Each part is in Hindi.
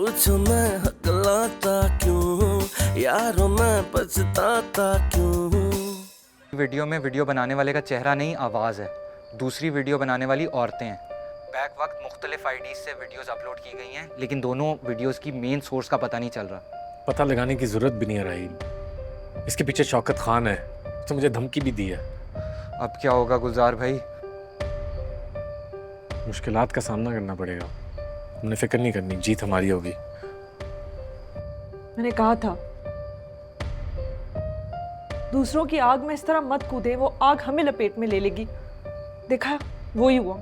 पूछो मैं हकलाता क्यों, यारों मैं पछताता क्यों। वीडियो में वीडियो बनाने वाले का चेहरा नहीं आवाज़ है, दूसरी वीडियो बनाने वाली औरतें हैं। बैक वक्त मुख्तलिफ आईडीज से वीडियोस अपलोड की गई हैं, लेकिन दोनों वीडियोस की मेन सोर्स का पता नहीं चल रहा। पता लगाने की ज़रूरत भी नहीं है राहील, इसके पीछे शौकत खान है, उसने मुझे धमकी भी दी है। अब क्या होगा गुलजार भाई? मुश्किलात का सामना करना पड़ेगा, हमने फिक्र नहीं करनी, जीत हमारी होगी। मैंने कहा था दूसरों की आग में इस तरह मत कूदे, वो आग हमें लपेट में ले लेगी। देखा, वो ही हुआ।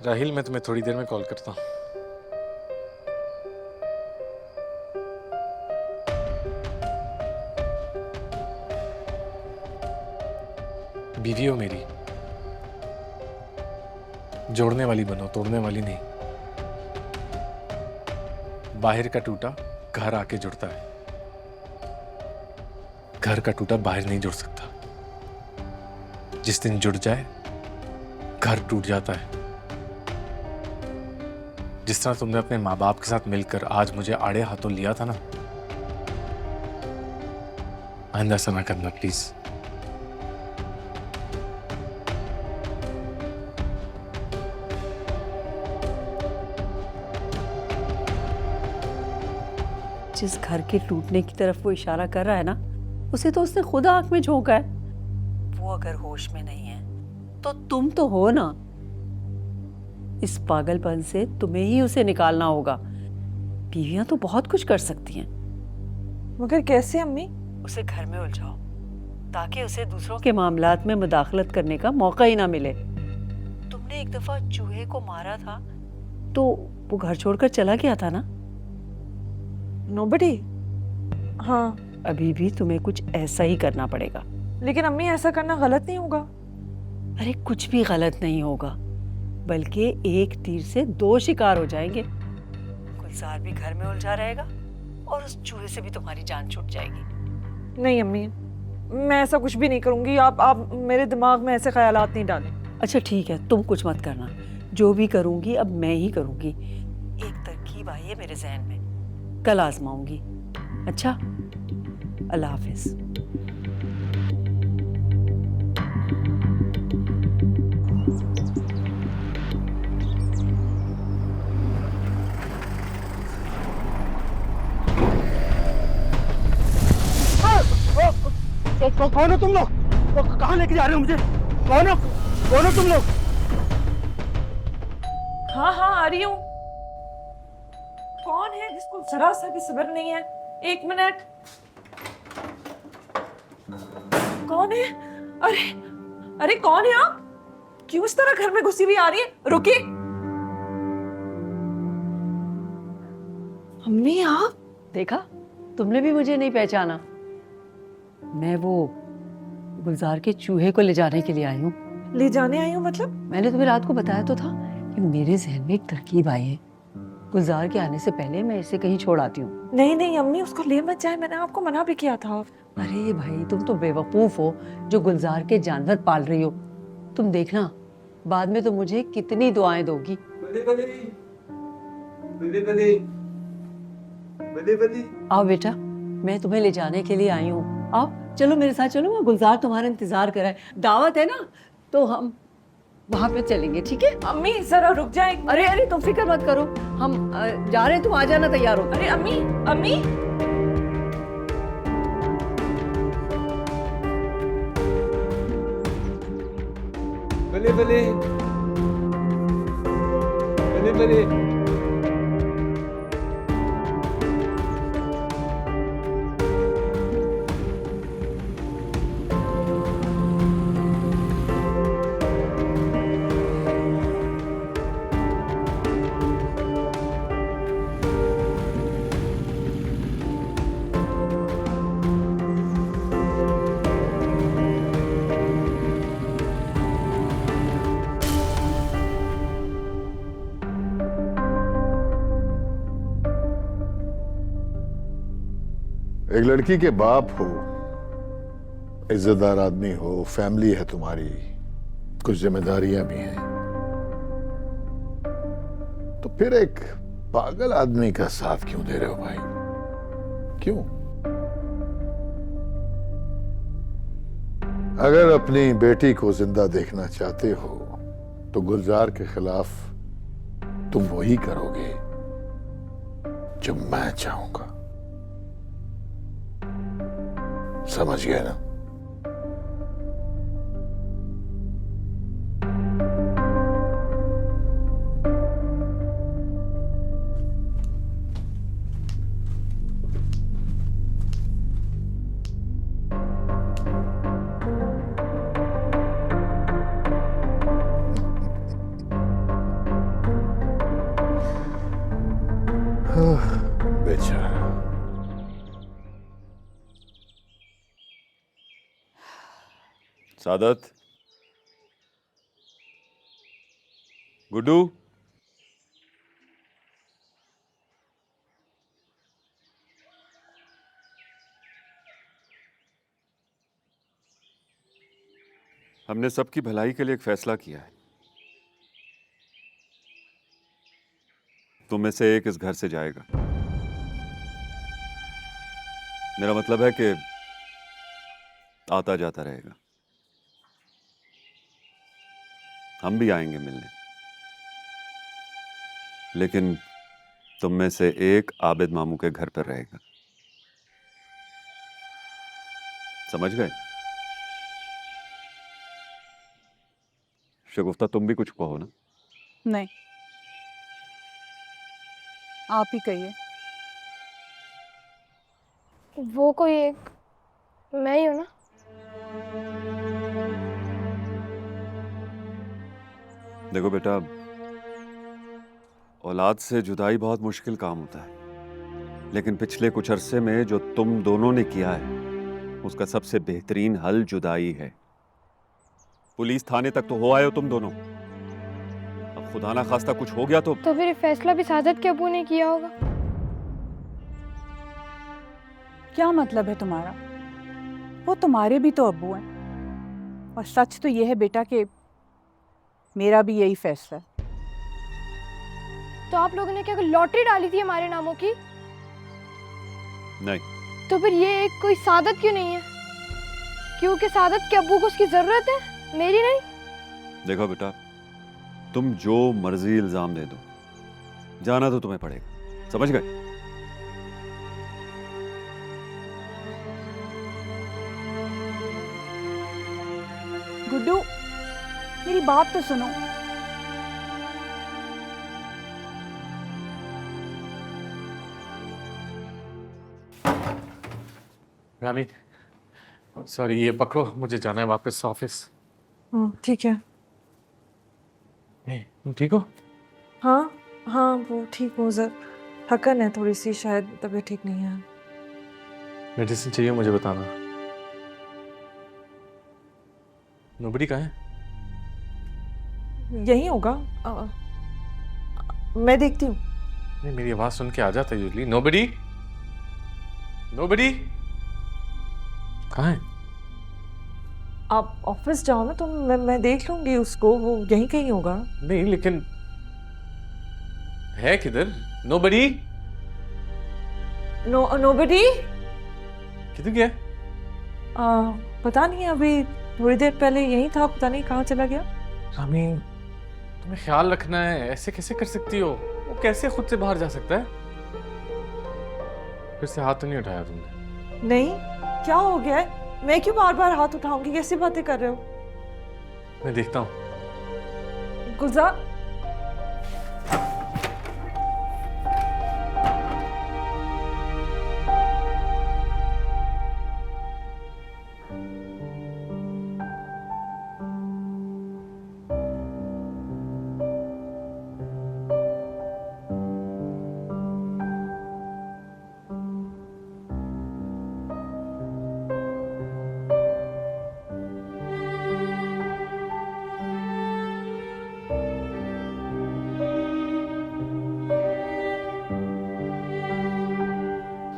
राहील मैं तुम्हें थोड़ी देर में कॉल करता हूँ। बीवी हो मेरी, जोड़ने वाली बनो, तोड़ने वाली नहीं। बाहर का टूटा घर आके जुड़ता है, घर का टूटा बाहर नहीं जुड़ सकता। जिस दिन जुड़ जाए घर टूट जाता है। जिस तरह तुमने अपने माँ बाप के साथ मिलकर आज मुझे आड़े हाथों लिया था ना, आइंदा ऐसा ना करना प्लीज। जिस घर के टूटने की तरफ वो इशारा कर रहा है ना, उसे तो उसने खुद आंख में झोंका है। वो अगर होश में नहीं है तो तुम तो हो ना। इस पागलपन से तुम्हें ही उसे निकालना होगा। बीवियां तो बहुत कुछ कर सकती हैं। मगर कैसे अम्मी? उसे घर में उलझाओ ताकि उसे दूसरों के मामलात में मुदाखलत करने का मौका ही ना मिले। तुमने एक दफा चूहे को मारा था तो वो घर छोड़कर चला गया था ना। नोबडी। हाँ, अभी भी तुम्हें कुछ ऐसा ही करना पड़ेगा। लेकिन अम्मी ऐसा करना गलत नहीं होगा। अरे कुछ भी गलत नहीं होगा, बल्कि एक तीर से दो शिकार हो जाएंगे। गुलजार भी घर में उलझा रहेगा और उस चूहे से भी तुम्हारी जान छूट जाएगी। नहीं अम्मी, मैं ऐसा कुछ भी नहीं करूंगी। आप मेरे दिमाग में ऐसे ख्यालात नहीं डालें। अच्छा ठीक है, तुम कुछ मत करना। जो भी करूंगी अब मैं ही करूंगी। एक तरकीब आई है मेरे जहन में, कल आजमाऊंगी। अच्छा, अल्लाह हाफिज। तो कौन हो तुम लोग? तो कहाँ लेके जा रहे हो मुझे? कौन हो तुम लोग? हाँ हाँ, आ रही हूँ। कौन है जिसको जरा सा भी सब्र नहीं है? एक मिनट। कौन है? अरे अरे कौन है आप? क्यों इस तरह घर में घुसी हुई आ रही है? रुकिए। अम्मी आप? देखा, तुमने भी मुझे नहीं पहचाना। मैं वो गुलजार के चूहे को ले जाने के लिए आई हूँ। ले जाने आई हूँ मतलब? मैंने तुम्हें रात को बताया तो था कि मेरे जहन में एक तरकीब आई है। गुलजार के आने से पहले मैं इसे कहीं छोड़ आती हूँ। नहीं नहीं अम्मी, उसको ले मत जाए, मैंने आपको मना भी किया था। अरे भाई, तुम तो बेवकूफ हो जो गुलजार के जानवर पाल रही हो। तुम देखना बाद में तो मुझे कितनी दुआएं दोगी। आओ बेटा, मैं तुम्हें ले जाने के लिए आई हूँ। आओ, चलो मेरे साथ चलो। गुलजार तुम्हारा इंतजार कर रहा है। दावत है ना, तो हम वहां पे चलेंगे, ठीक है? अम्मी जरा रुक जाए। अरे अरे, तुम फिक्र मत करो, हम जा रहे हैं। तुम आ जाना, तैयार हो। अरे अम्मी, अम्मी। बले बले बले बले। एक लड़की के बाप हो, इज्जतदार आदमी हो, फैमिली है तुम्हारी, कुछ जिम्मेदारियां भी हैं, तो फिर एक पागल आदमी का साथ क्यों दे रहे हो भाई? क्यों? अगर अपनी बेटी को जिंदा देखना चाहते हो तो गुलजार के खिलाफ तुम वही करोगे जो मैं चाहूंगा। समझ गए ना? बेचारा। सादत, गुड्डू, हमने सबकी भलाई के लिए एक फैसला किया है। तुम में से एक इस घर से जाएगा। मेरा मतलब है कि आता जाता रहेगा। हम भी आएंगे मिलने, लेकिन तुम में से एक आबिद मामू के घर पर रहेगा। समझ गए? शगुफ्ता, तुम भी कुछ कहो ना। नहीं, आप ही कहिए। वो कोई एक मैं ही हूं ना। देखो बेटा, औलाद से जुदाई बहुत मुश्किल काम होता है, लेकिन पिछले कुछ अरसे में जो तुम दोनों ने किया है उसका सबसे बेहतरीन हल जुदाई है। पुलिस थाने तक तो हो आए हो तुम दोनों। अब खुदा ना खास्ता कुछ हो गया तो फिर ये फैसला भी सादत के अबू ने किया होगा। क्या मतलब है तुम्हारा? वो तुम्हारे भी तो अब्बू हैं। और सच तो ये है बेटा कि मेरा भी यही फैसला है। तो आप लोगों ने क्या लॉटरी डाली थी हमारे नामों की? नहीं। तो फिर ये एक कोई सादत क्यों नहीं है? क्योंकि सादत के अब्बू को उसकी जरूरत है, मेरी नहीं। देखो बेटा, तुम जो मर्जी इल्जाम दे दो, जाना तो तुम्हें पड़ेगा। समझ गए? गुड्डू, मेरी बात तो सुनो। रामी, सॉरी, ये पकड़ो, मुझे जाना है वापस ऑफिस। ठीक है। तुम ठीक हो? हाँ हाँ, वो ठीक हो, जरा थकन है थोड़ी सी, शायद तबीयत ठीक नहीं है। मेडिसिन चाहिए मुझे बताना। नोबडी कहाँ है? यही होगा। मैं देखती हूँ। नहीं, मेरी आवाज सुन के आ जाता है यूजली। नोबडी, नोबडी कहाँ है? आप ऑफिस जाओ ना, तो मैं देख लूंगी उसको, वो यहीं कहीं होगा। नहीं, लेकिन है किधर? नोबडी, नोबडी किधर गया? पता नहीं, अभी थोड़ी देर पहले यहीं था, पता नहीं कहाँ चला गया। रामी, तुम्हें ख्याल रखना है, ऐसे कैसे कर सकती हो? वो कैसे खुद से बाहर जा सकता है? फिर से हाथ तो नहीं उठाया तुमने? नहीं, क्या हो गया है? मैं क्यों बार बार हाथ उठाऊंगी? कैसी बातें कर रहे हो? मैं देखता हूँ। गुलजार,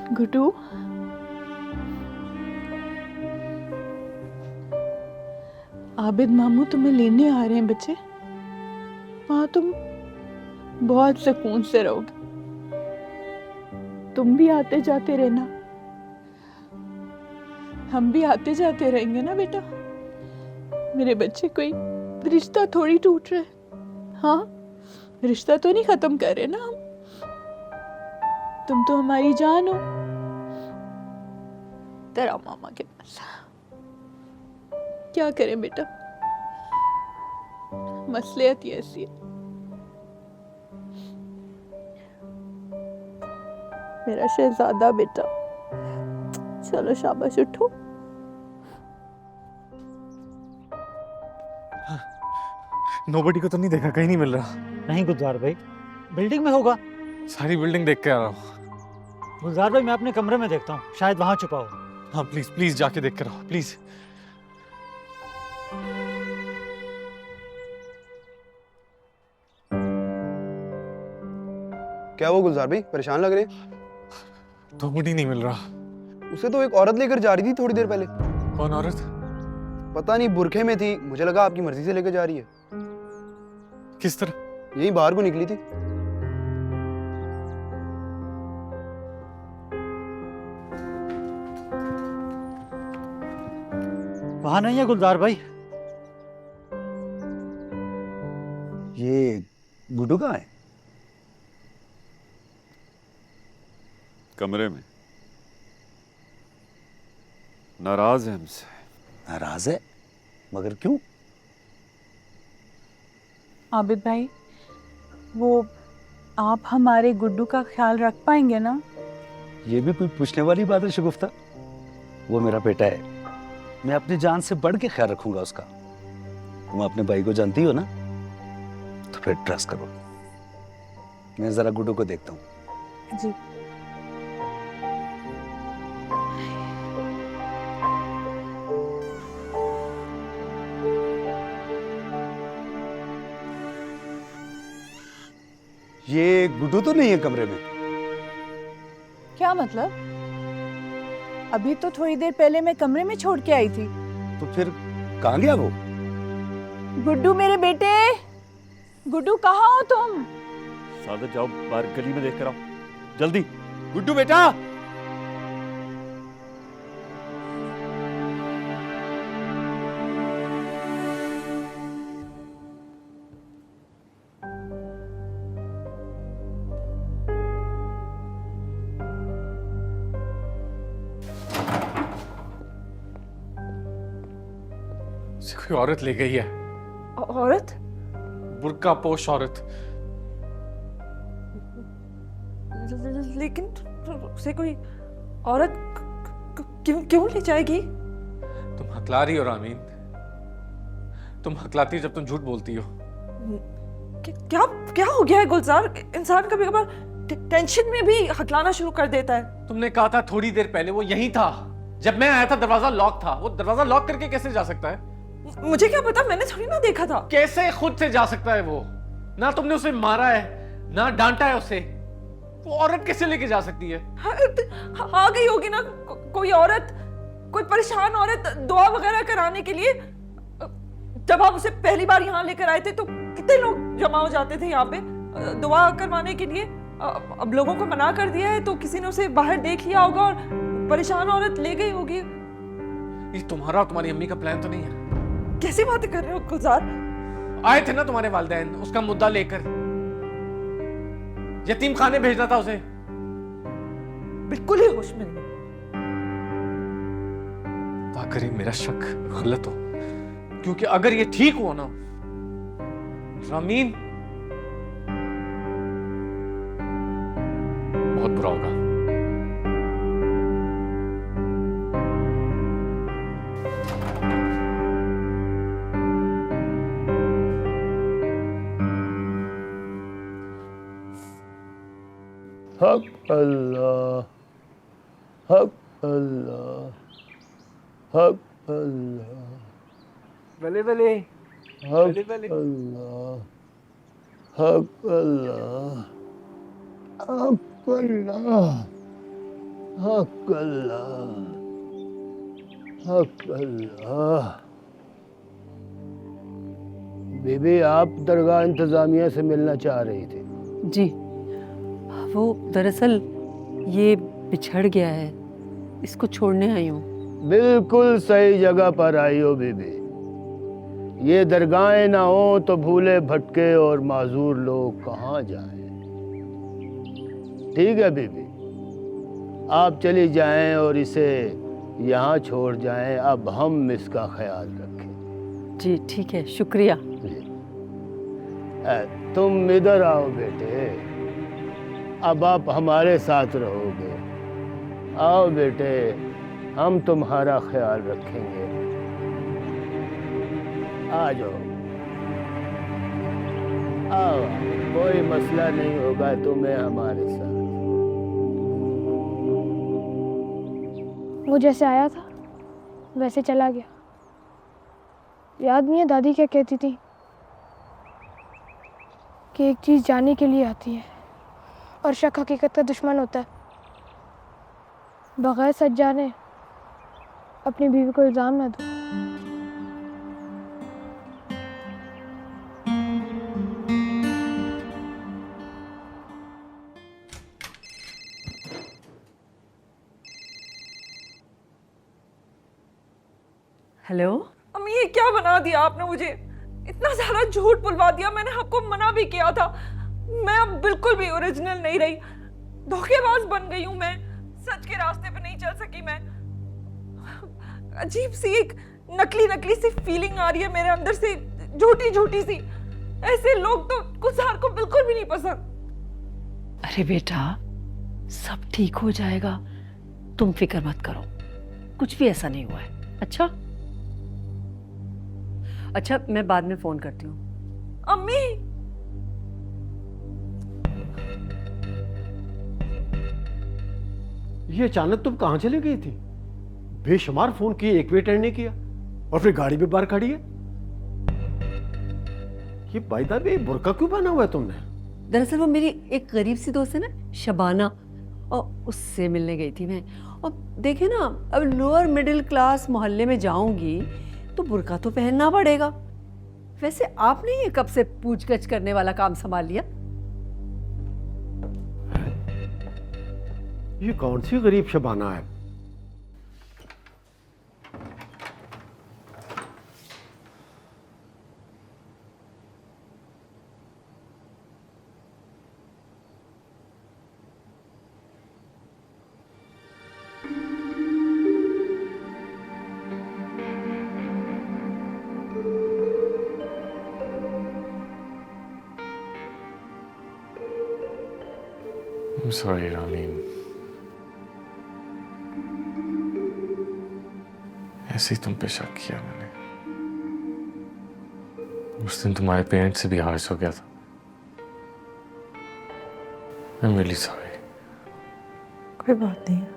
गुड्डू, आबिद मामू तुम्हें लेने आ रहे हैं बच्चे। वहाँ तुम बहुत सुकून से रहोगे। तुम भी आते जाते रहना, हम भी आते जाते रहेंगे ना बेटा। मेरे बच्चे कोई रिश्ता थोड़ी टूट रहा है। हाँ, रिश्ता तो नहीं खत्म कर रहे ना हम। तुम तो हमारी जान हो। तेरा मामा के पास क्या करें बेटा, मसलियत ही ऐसी है। मेरा शहजादा बेटा, चलो शाबाश उठो। नोबडी को तो नहीं देखा, कहीं नहीं मिल रहा। नहीं गुलजार भाई, बिल्डिंग में होगा। सारी बिल्डिंग देख के आ रहा हूँ। गुलजार भाई मैं अपने कमरे में देखता हूँ, शायद वहां छुपा हो। हाँ प्लीज प्लीज जाके देख कर आओ प्लीज। क्या वो गुलजार भाई परेशान लग रहे हैं? नोबडी नहीं मिल रहा। उसे तो एक औरत लेकर जा रही थी थोड़ी देर पहले। कौन औरत? पता नहीं, बुरखे में थी, मुझे लगा आपकी मर्जी से लेकर जा रही है। किस तरह? यहीं बाहर को निकली थी। वहां नहीं है गुलजार भाई। ये गुड्डू कहाँ है? कमरे में नाराज है हमसे। नाराज है? मगर क्यों? आबिद भाई, वो आप हमारे गुड्डू का ख्याल रख पाएंगे ना? ये भी कोई पूछने वाली बात है शगुफ्ता? वो मेरा बेटा है, मैं अपनी जान से बढ़ के ख्याल रखूंगा उसका। तुम अपने भाई को जानती हो ना, तो फिर ट्रस्ट करो। मैं जरा गुड्डू को देखता हूँ। जी। ये गुड्डू तो नहीं है कमरे में? क्या मतलब? अभी तो थोड़ी देर पहले मैं कमरे में छोड़ के आई थी। तो फिर कहाँ गया वो? गुड्डू मेरे बेटे, गुड्डू कहाँ हो तुम? सादत जाओ बाहर गली में देख कर आओ जल्दी। गुड्डू बेटा। कोई औरत ले गई है। औरत? बुर्का पोश औरत। लेकिन उसे कोई औरत क्यों क्यों ले जाएगी? तुम हकला रही हो रामीन, तुम हकलाती हो जब तुम झूठ बोलती हो। क्या क्या हो गया है गुलजार? इंसान कभी कभार टेंशन में भी हकलाना शुरू कर देता है। तुमने कहा था थोड़ी देर पहले वो यहीं था। जब मैं आया था दरवाजा लॉक था। वो दरवाजा लॉक करके कैसे जा सकता है? मुझे क्या पता, मैंने थोड़ी ना देखा था। कैसे खुद से जा सकता है वो? ना तुमने उसे मारा है ना डांटा है उसे। वो औरत कैसे लेके जा सकती है? आ गई होगी ना कोई औरत, कोई परेशान औरत दुआ वगैरह कराने के लिए। जब आप उसे पहली बार यहाँ लेकर आए थे तो कितने लोग जमा हो जाते थे यहाँ पे दुआ करवाने के लिए। अब लोगों को मना कर दिया है तो किसी ने उसे बाहर देख लिया होगा और परेशान औरत ले गई होगी। ये तुम्हारा और तुम्हारी अम्मी का प्लान तो नहीं है? कैसी बातें कर रहे हो गुलजार? आए थे ना तुम्हारे वालिदैन उसका मुद्दा लेकर। यतीम खाने भेजना था उसे। बिल्कुल ही होश में नहीं। वाकई मेरा शक गलत हो, क्योंकि अगर ये ठीक हुआ ना रामीन, बहुत बुरा होगा। हक अल्लाह, हक अल्लाह, हक अल्लाह, भले भले हक अल्लाह, हक अल्लाह, हक अल्लाह, हक अल्लाह, हक अल्लाह। बीबी, आप दरगाह इंतजामिया से मिलना चाह रही थी? जी, वो दरअसल ये बिछड़ गया है, इसको छोड़ने आई हूँ। बिल्कुल सही जगह पर आई हो बीबी। ये दरगाहें ना हो तो भूले भटके और माजूर लोग कहाँ जाएं। ठीक है बीबी, आप चली जाएं और इसे यहाँ छोड़ जाएं। अब हम इसका ख्याल रखें। जी ठीक है, शुक्रिया। तुम इधर आओ बेटे, अब आप हमारे साथ रहोगे। आओ बेटे, हम तुम्हारा ख्याल रखेंगे। आ जाओ, आओ, कोई मसला नहीं होगा तुम्हें हमारे साथ। वो जैसे आया था वैसे चला गया। याद नहीं है दादी क्या कहती थी कि एक चीज़ जानने के लिए आती है और शक हकीकत का दुश्मन होता है। बगैर सच जाने अपनी बीवी को इल्ज़ाम ना दो। हेलो अम्मी, ये क्या बना दिया आपने मुझे? इतना सारा झूठ बुलवा दिया। मैंने आपको मना भी किया था। मैं अब बिल्कुल भी ओरिजिनल नहीं रही, धोखेबाज बन गई हूं मैं। सच के रास्ते पे नहीं चल सकी मैं। अजीब सी एक नकली सी फीलिंग आ रही है मेरे अंदर से, झूठी सी। ऐसे लोग तो गुलजार को बिल्कुल भी नहीं पसंद। अरे बेटा, सब ठीक हो जाएगा, तुम फिक्र मत करो, कुछ भी ऐसा नहीं हुआ है। अच्छा, मैं बाद में फोन करती हूँ। अम्मी, ये अचानक तुम कहाँ चली गई थी? बेशुमार फोन किए, एक भी अटेंड नहीं किया, और फिर गाड़ी भी बाहर खड़ी है। ये बायदा भी बुर्का क्यों पहना हुआ है तुमने? दरअसल वो मेरी एक गरीब सी दोस्त है ना, शबाना, और उससे मिलने गई थी मैं। और देखे ना, अब लोअर मिडिल क्लास मोहल्ले में जाऊंगी तो बुर्का तो पहनना पड़ेगा। वैसे आपने ये कब से पूछगछ करने वाला काम संभाल लिया? ये कौन सी गरीब शबाना है? I'm sorry, रानी। ऐसे ही तुम पे शक किया मैंने। उस दिन तुम्हारे पेरेंट्स से भी हार्श हो गया था। I'm really sorry। कोई बात नहीं है।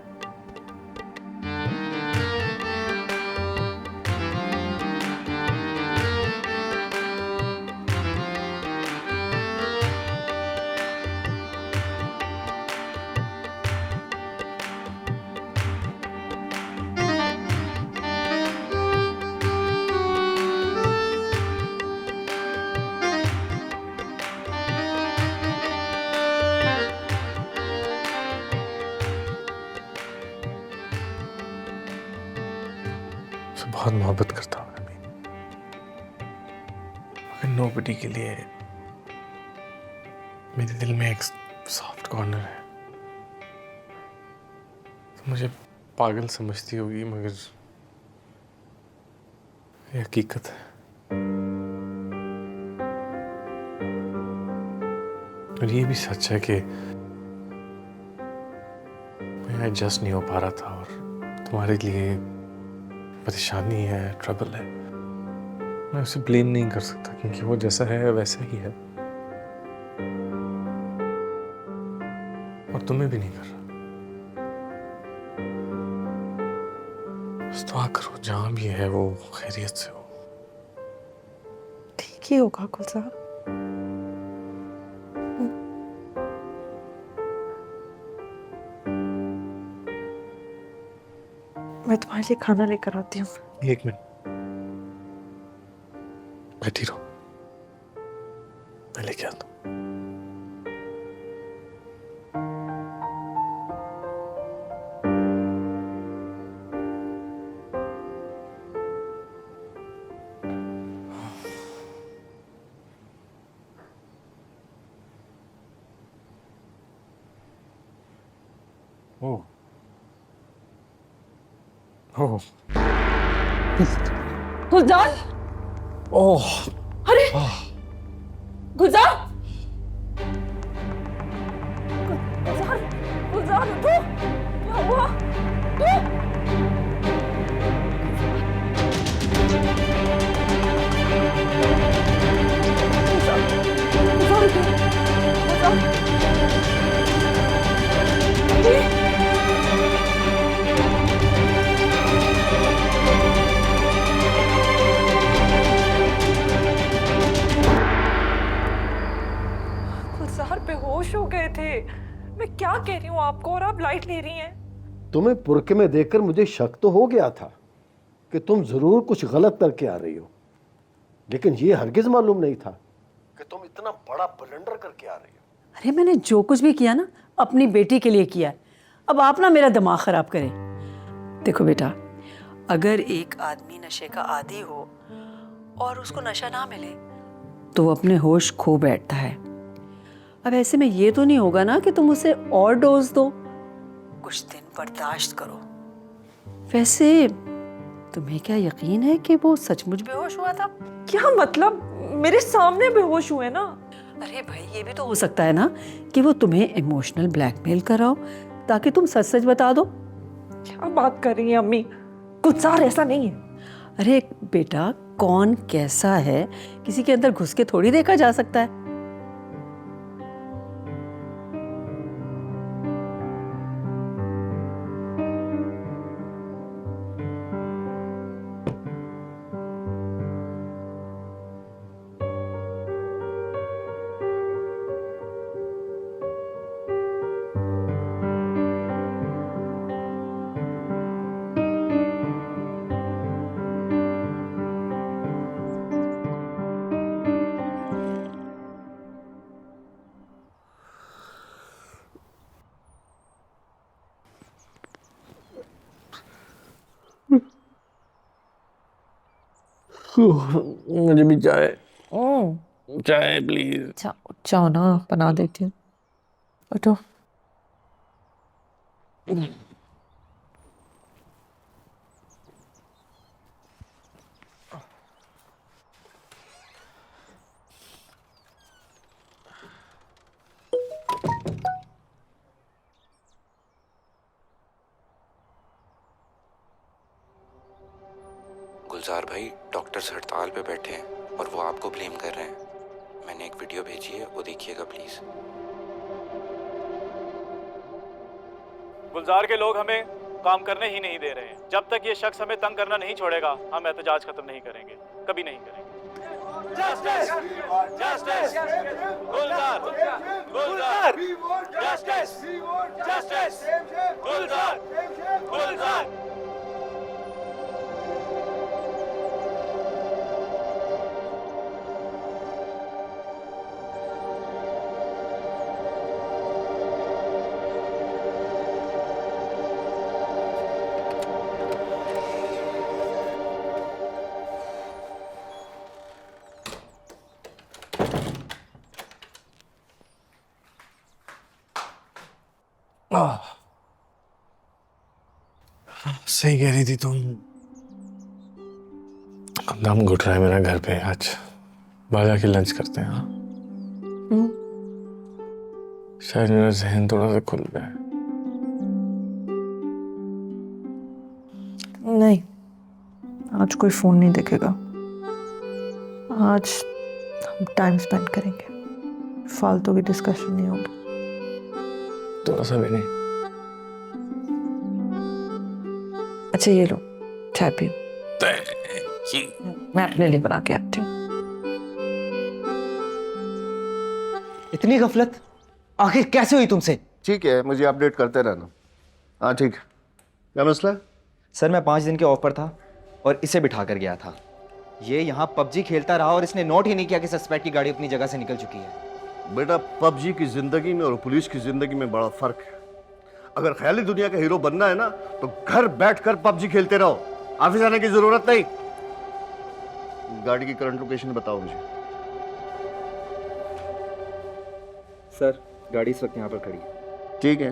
बहुत मोहब्बत करता हूँ मैं, मगर नोबडी के लिए मेरे दिल में एक सॉफ्ट कॉर्नर है। तो मुझे पागल समझती होगी, मगर ये हकीकत है। और ये भी सच है कि मैं एडजस्ट नहीं हो पा रहा था, और तुम्हारे लिए परेशानी है, ट्रबल है। मैं उसे ब्लेम नहीं कर सकता, क्योंकि वो जैसा है वैसा ही है, और तुम्हें भी नहीं कर रहा। बस दुआ करो जहां भी है वो खैरियत से हो। ठीक ही होगा गुलजार। मैं तुम्हारे लिए खाना लेकर आती हूँ। एक मिनट, बैठी रहो, मैं लेके आता हूँ। ओह ओह गुलजार, ओह अरे गुलजार, गुलजार, गुलजार उठो, क्या हुआ? गुलजार बेहोश हो गए थे। मैं क्या कह रही हूँ आपको और आप लाइट ले रही हैं। तुम्हें बुरके में देखकर मुझे शक तो हो गया था कि तुम जरूर कुछ गलत करके आ रही हो, लेकिन ये हरगिज मालूम नहीं था कि तुम इतना बड़ा ब्लंडर करके आ रही हो। अरे मैंने जो कुछ भी किया ना अपनी बेटी के लिए किया है। अब आप ना मेरा दिमाग खराब करें। देखो बेटा, अगर एक आदमी नशे का आदी हो और उसको नशा ना मिले तो वो अपने होश खो बैठता है। अब ऐसे में ये तो नहीं होगा ना कि तुम उसे और डोज दो। कुछ दिन बर्दाश्त करो। वैसे तुम्हें क्या यकीन है कि वो सचमुच बेहोश हुआ था? क्या मतलब? मेरे सामने बेहोश हुए ना। अरे भाई, ये भी तो हो सकता है ना कि वो तुम्हें इमोशनल ब्लैकमेल कराओ ताकि तुम सच सच बता दो। क्या बात कर रही है अम्मी? गुलजार ऐसा नहीं है। अरे बेटा, कौन कैसा है किसी के अंदर घुस के थोड़ी देखा जा सकता है। मुझे भी चाय, चाय प्लीज। चाहो ना, बना देती हूँ। उठो। गुलजार भाई, डॉक्टर्स हड़ताल पे बैठे हैं और वो आपको ब्लेम कर रहे हैं। मैंने एक वीडियो भेजी है, वो देखिएगा प्लीज। गुलजार के लोग हमें काम करने ही नहीं दे रहे हैं। जब तक ये शख्स हमें तंग करना नहीं छोड़ेगा, हम एहतजाज खत्म नहीं करेंगे, कभी नहीं करेंगे। जस्टिस, जस्टिस, गुलजार, गुलजार, जस्टिस, जस्टिस, गुलजार, गुलजार। सही कह रही थी तुम। दम घुट रहा है मेरा घर पे। आज बाहर के लंच करते हैं। हाँ, शायद मेरा जहन थोड़ा सा खुल गया है। नहीं, आज कोई फोन नहीं देखेगा। आज हम टाइम स्पेंड करेंगे, फालतू की डिस्कशन नहीं होगी। थोड़ा सा भी नहीं। अच्छा ये लो, चाय पियो। मैं अपने लिए बना के आती हूँ। इतनी गफलत आखिर कैसे हुई तुमसे? ठीक है, मुझे अपडेट करते रहना। हाँ ठीक है। क्या मसला है? सर मैं 5 दिन के ऑफ पर था और इसे बिठा कर गया था। ये यहाँ पबजी खेलता रहा और इसने नोट ही नहीं किया कि सस्पेक्ट की गाड़ी अपनी जगह से निकल चुकी है। बेटा, पबजी की जिंदगी में और पुलिस की जिंदगी में बड़ा फर्क है। अगर ख्याली दुनिया का हीरो बनना है ना तो घर बैठकर पबजी खेलते रहो, ऑफिस आने की जरूरत नहीं। गाड़ी की करंट लोकेशन बताओ मुझे। सर गाड़ी इस वक्त यहाँ पर खड़ी है। ठीक है,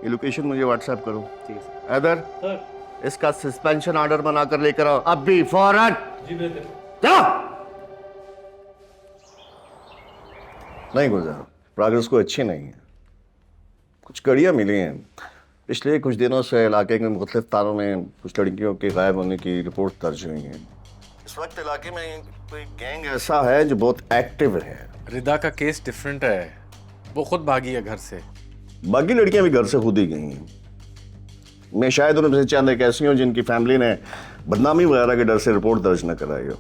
ये लोकेशन मुझे व्हाट्सएप करो। हैदर, इसका सस्पेंशन ऑर्डर बना कर लेकर आओ अभी फौरन। जाओ। नहीं गुलजार, प्रोग्रेस को अच्छी नहीं है। कुछ कड़ियाँ मिली हैं। पिछले कुछ दिनों से इलाके के मुख्तलिफ थानों में कुछ लड़कियों के गायब होने की रिपोर्ट दर्ज हुई है। इस वक्त इलाके में कोई गैंग ऐसा है जो बहुत एक्टिव है। रिदा का केस डिफरेंट है, वो खुद भागी है घर से। बाकी लड़कियां भी घर से खुद ही गई हैं। मैं शायद उनमें से चंद एक ऐसी हूँ जिनकी फैमिली ने बदनामी वगैरह के डर से रिपोर्ट दर्ज न कराई हो।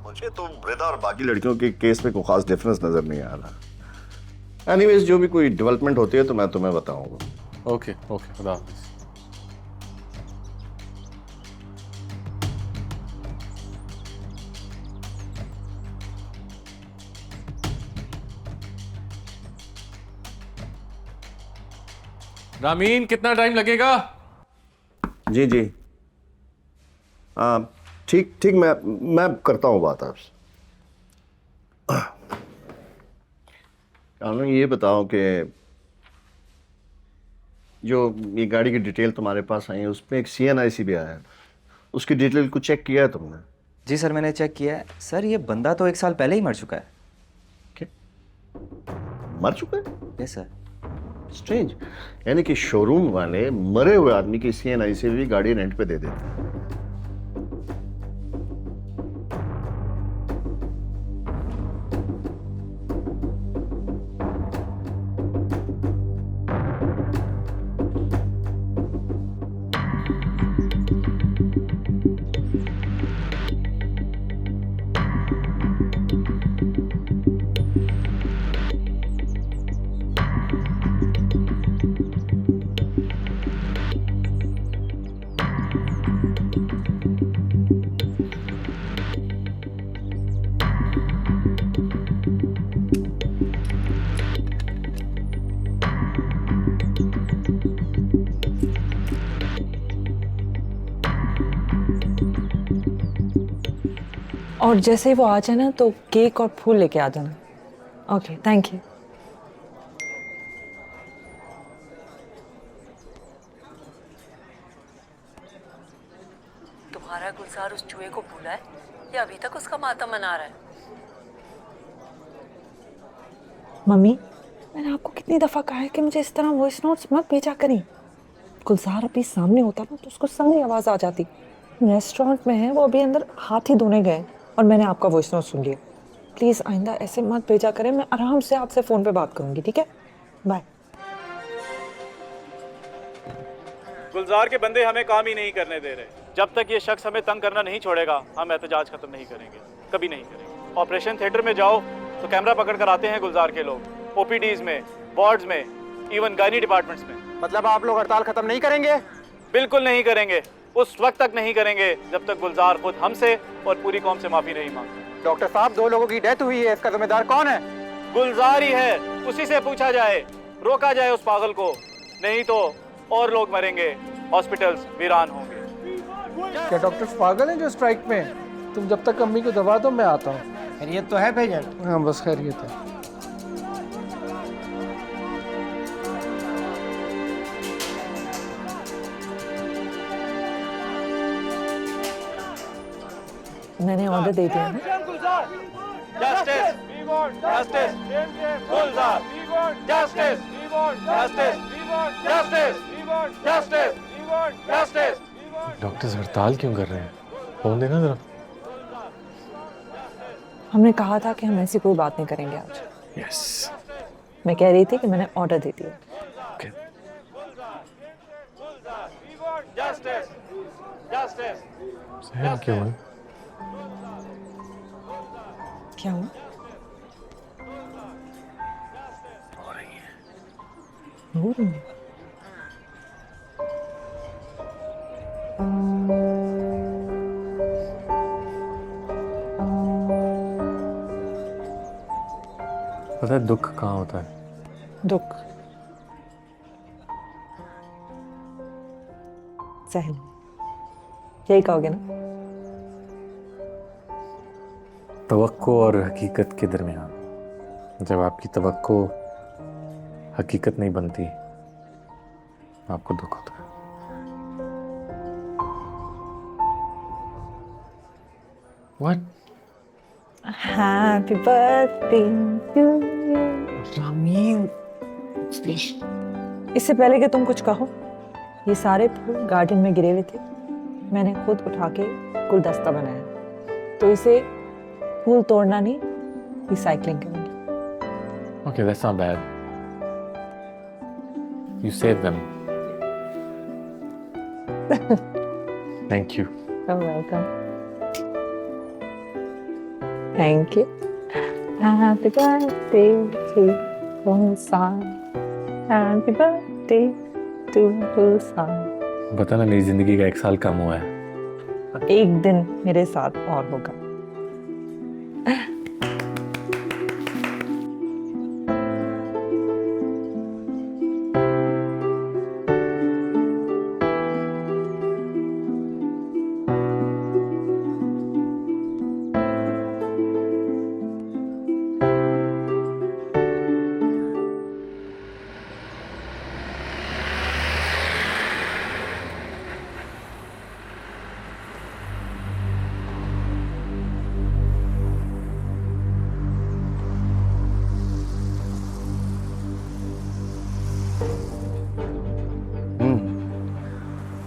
मुझे तो रिदा और बाकी लड़कियों के केस में कोई खास डिफरेंस नजर नहीं आ रहा। एनीवेज, जो भी कोई डेवलपमेंट होती है तो मैं तुम्हें बताऊंगा। ओके ओके, खुदा हाफिज़। रामीन, कितना टाइम लगेगा? जी जी, ठीक ठीक, मैं करता हूँ बात आपसे। ये बताओ कि जो ये गाड़ी की डिटेल तुम्हारे पास आई है उसमें एक CNIC भी आया है, उसकी डिटेल को चेक किया है तुमने? जी सर, मैंने चेक किया है। सर, ये बंदा तो 1 साल पहले ही मर चुका है। क्या? मर चुका है? Yes sir. स्ट्रेंज, यानी कि शोरूम वाले मरे हुए आदमी की CNIC भी गाड़ी रेंट पे दे देते हैं। और जैसे ही वो आ जाए ना तो केक और फूल लेके आ जाना। Okay, thank you. तुम्हारा गुलजार उस चूहे को भूला है या अभी तक उसका मातम मना रहा है? मम्मी, मैंने आपको कितनी दफ़ा कहा है कि मुझे इस तरह वॉइस नोट्स मत भेजा करें। गुलजार अभी सामने होता ना तो उसको सामने आवाज़ आ जाती। रेस्टोरेंट में है, वो अभी अंदर हाथ ही धोने गए और मैंने आपका वॉइस नोट सुन लिया। प्लीज़ आइंदा ऐसे मत भेजा करें, मैं आराम से आपसे फ़ोन पे बात करूँगी, ठीक है? बाय। गुलजार के बंदे हमें काम ही नहीं करने दे रहे। जब तक ये शख्स हमें तंग करना नहीं छोड़ेगा, हम एहतजाज खत्म नहीं करेंगे, कभी नहीं करेंगे। ऑपरेशन थिएटर में जाओ तो कैमरा पकड़ कर आते हैं गुलजार के लोग, OPDs में, वार्ड्स में, इवन गायनी डिपार्टमेंट्स में। मतलब आप लोग हड़ताल खत्म नहीं करेंगे? बिल्कुल नहीं करेंगे। उस वक्त तक नहीं करेंगे जब तक गुलजार खुद हमसे और पूरी कौम से माफी नहीं मांगता। डॉक्टर साहब, 2 लोगों की डेथ हुई है, इसका जिम्मेदार कौन है? गुलजार ही है, उसी से पूछा जाए, रोका जाए उस पागल को, नहीं तो और लोग मरेंगे, हॉस्पिटल्स वीरान होंगे। क्या डॉक्टर्स पागल हैं जो स्ट्राइक में? तुम जब तक अम्मी को दबा दो, मैं आता हूँ। खैरियत तो है भाईजान? हाँ, बस खैरियत है। मैंने ऑर्डर दे दिया है। Justice, justice, Gulzar, justice, justice, justice, justice, justice. Doctors हड़ताल क्यों कर रहे हैं? फोन देना जरा। हमने कहा था कि हम ऐसी कोई बात नहीं करेंगे आज। यस। मैं कह रही थी कि मैंने ऑर्डर दे दिया। ओके। Justice, justice. सहन क्यों है? क्या हुआ? हो रही है। हो रही है। पता है दुख कहाँ होता है? दुख सहन, यही कहोगे ना? तवक्को और हकीकत के दरमियान, जब आपकी तवक्को हकीकत नहीं बनती आपको दुख होता है। What? Happy birthday to you. इससे पहले कि तुम कुछ कहो, ये सारे फूल गार्डन में गिरे हुए थे, मैंने खुद उठा के गुलदस्ता बनाया, तो इसे फूल तोड़ना नहीं, रिसाइकलिंग करूंगी। Okay, that's not bad. You saved them. Thank you. You're welcome. Thank you. Happy birthday to Hulsan. Happy birthday to Hulsan. बताना, मेरी जिंदगी का 1 साल कम हुआ है। एक दिन मेरे साथ और होगा।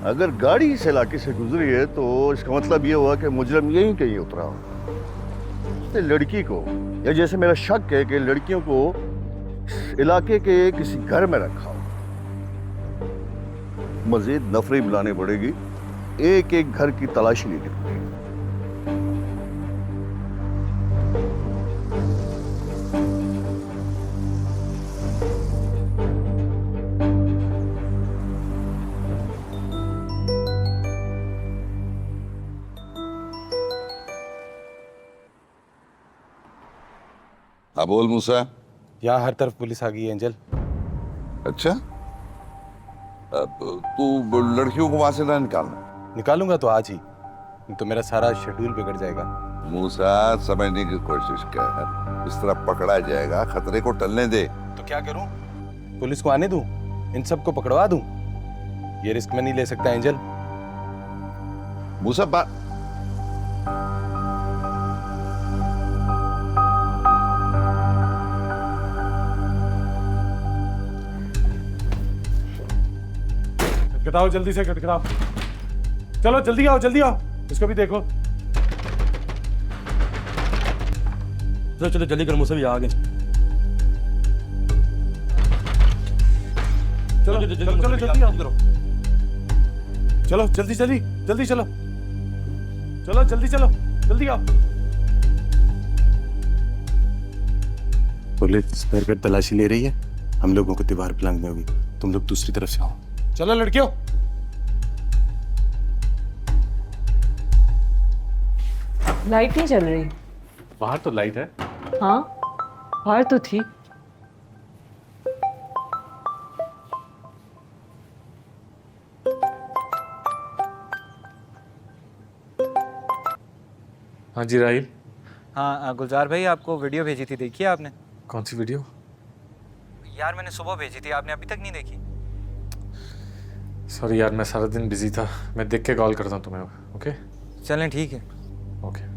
अगर गाड़ी इस इलाके से गुजरी है तो इसका मतलब ये हुआ कि मुजरिम यहीं कहीं उतरा हो। उसने लड़की को, या जैसे मेरा शक है कि लड़कियों को इस इलाके के किसी घर में रखा हो। मजीद नफरी बुलानी पड़ेगी, एक एक घर की तलाशी लेनी पड़ेगी। हाँ बोल मूसा। यहाँ हर तरफ पुलिस आ गई है एंजल। अच्छा, अब तू लड़कियों को वहां से ना निकालना। निकालूंगा तो आज ही, नहीं तो मेरा सारा शेड्यूल बिगड़ जाएगा। मूसा, समझने की कोशिश कर, इस तरह पकड़ा जाएगा, खतरे को टलने दे। तो क्या करूं? पुलिस को आने दूं? इन सबको पकड़वा दूं? ये रिस्क मैं नहीं ले सकता एंजल। मूसा खटखटाओ, जल्दी से खटखटाओ। चलो जल्दी आओ, जल्दी आओ, इसको भी देखो। चलो चलो जल्दी कर, मुझसे भी आ गए। चलो चलो चलो जल्दी आओ, चलो जल्दी जल्दी जल्दी चलो, चलो जल्दी चलो, जल्दी आओ। पुलिस घर पर तलाशी ले रही है, हम लोगों को दीवार पे लांघनी होगी। तुम लोग दूसरी तरफ से आओ। चलो लड़कियों। लाइट नहीं चल रही। बाहर तो लाइट है। हाँ, बाहर तो थी। हाँ जी राहिल। हाँ गुलजार भाई, आपको वीडियो भेजी थी, देखी है आपने? कौन सी वीडियो? यार मैंने सुबह भेजी थी, आपने अभी तक नहीं देखी? सॉरी यार, मैं सारा दिन बिजी था। मैं देख के कॉल करता हूँ तुम्हें। ओके चलें ठीक है। ओके।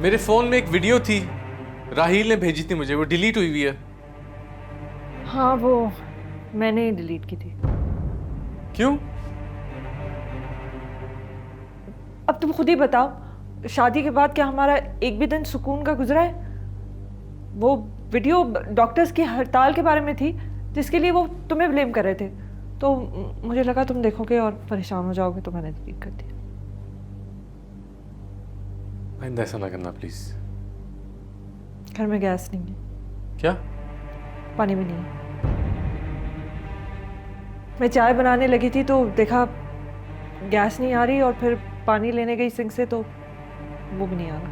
मेरे फोन में एक वीडियो थी, राहिल ने भेजी थी मुझे, वो डिलीट हुई हुई है। हाँ, वो मैंने ही डिलीट की थी। क्यों? अब तुम खुद ही बताओ, शादी के बाद क्या हमारा एक भी दिन सुकून का गुजरा है? वो वीडियो डॉक्टर्स की हड़ताल के बारे में थी, जिसके लिए वो तुम्हें ब्लेम कर रहे थे, तो मुझे लगा तुम देखोगे और परेशान हो जाओगे, तो मैंने डिलीट कर दिया। आइंदा ऐसा ना करना प्लीज। घर में गैस नहीं है। क्या? पानी भी नहीं है। मैं चाय बनाने लगी थी तो देखा गैस नहीं आ रही, और फिर पानी लेने गई सिंक से तो वो भी नहीं आ रहा।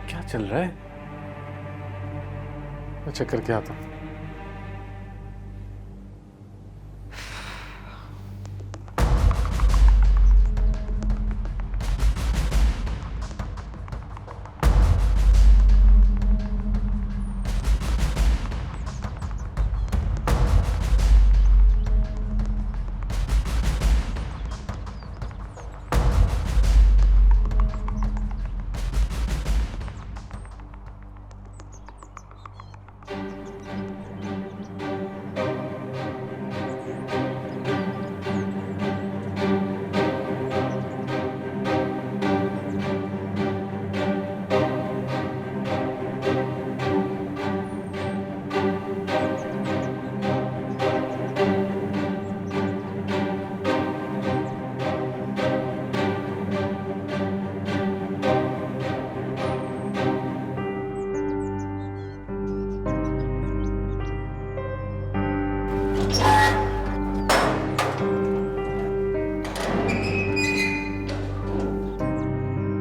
क्या चल रहा है? मैं चेक करके आता हूँ।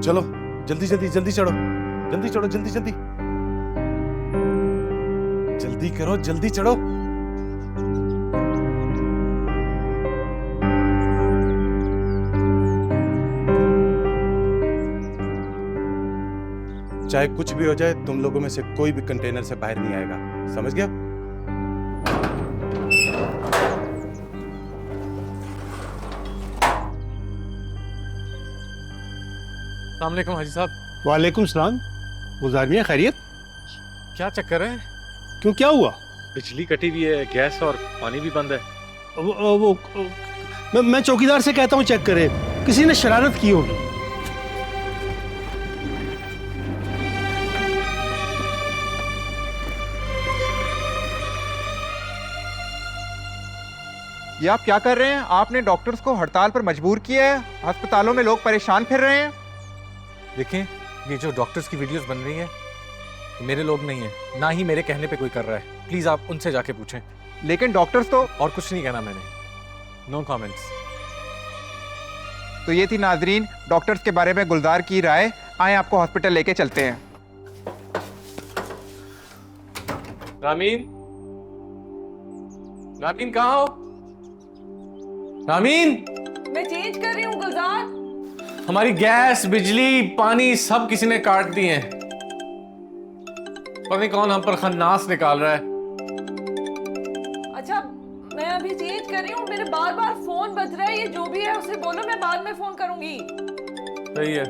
चलो जल्दी जल्दी जल्दी चढ़ो, जल्दी चढ़ो, जल्दी जल्दी जल्दी करो, जल्दी चढ़ो। चाहे कुछ भी हो जाए, तुम लोगों में से कोई भी कंटेनर से बाहर नहीं आएगा, समझ गया? अस्सलाम वालेकुम हाजी साहब। वालेकुम सलाम। गुलजार मियां खैरियत? क्या चक्कर है? क्यों, क्या हुआ? बिजली कटी हुई है, गैस और पानी भी बंद है। मैं चौकीदार से कहता हूँ चेक करे, किसी ने शरारत की होगी। ये आप क्या कर रहे हैं? आपने डॉक्टर्स को हड़ताल पर मजबूर किया है। अस्पतालों में लोग परेशान फिर रहे हैं। देखें, ये जो डॉक्टर्स की वीडियोस बन रही हैं, मेरे लोग नहीं है, ना ही मेरे कहने पे कोई कर रहा है। प्लीज आप उनसे जाके पूछें। लेकिन डॉक्टर्स तो... और कुछ नहीं कहना मैंने, नो कमेंट्स। तो ये थी नाजरीन डॉक्टर्स के बारे में गुलजार की राय। आए आपको हॉस्पिटल लेके चलते हैं। रामीन, रामीन कहाँ हो? रामीन, मैं चेंज कर रही हूँ गुलजार। हमारी गैस, बिजली, पानी सब किसी ने काट दिए हैं। पता नहीं कौन हम पर खन्नास निकाल रहा है। अच्छा, मैं अभी चेंज कर रही हूँ। मेरे बार बार फोन बज रहा है। ये जो भी है उसे बोलो मैं बाद में फोन करूंगी। सही है।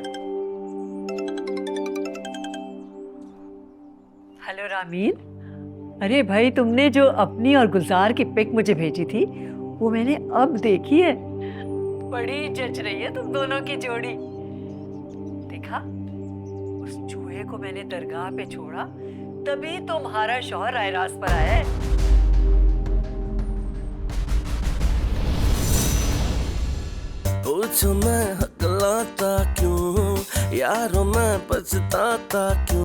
हेलो रामीन। अरे भाई, तुमने जो अपनी और गुलजार की पिक मुझे भेजी थी वो मैंने अब देखी है। बड़ी जच रही है तुम दोनों की जोड़ी। देखा, उस चूहे को मैंने दरगाह पे छोड़ा, तभी तुम्हारा शौहर राय रास्त पर आया है। पूछो मैं हकलाता क्यों, यारों मैं पछताता क्यों।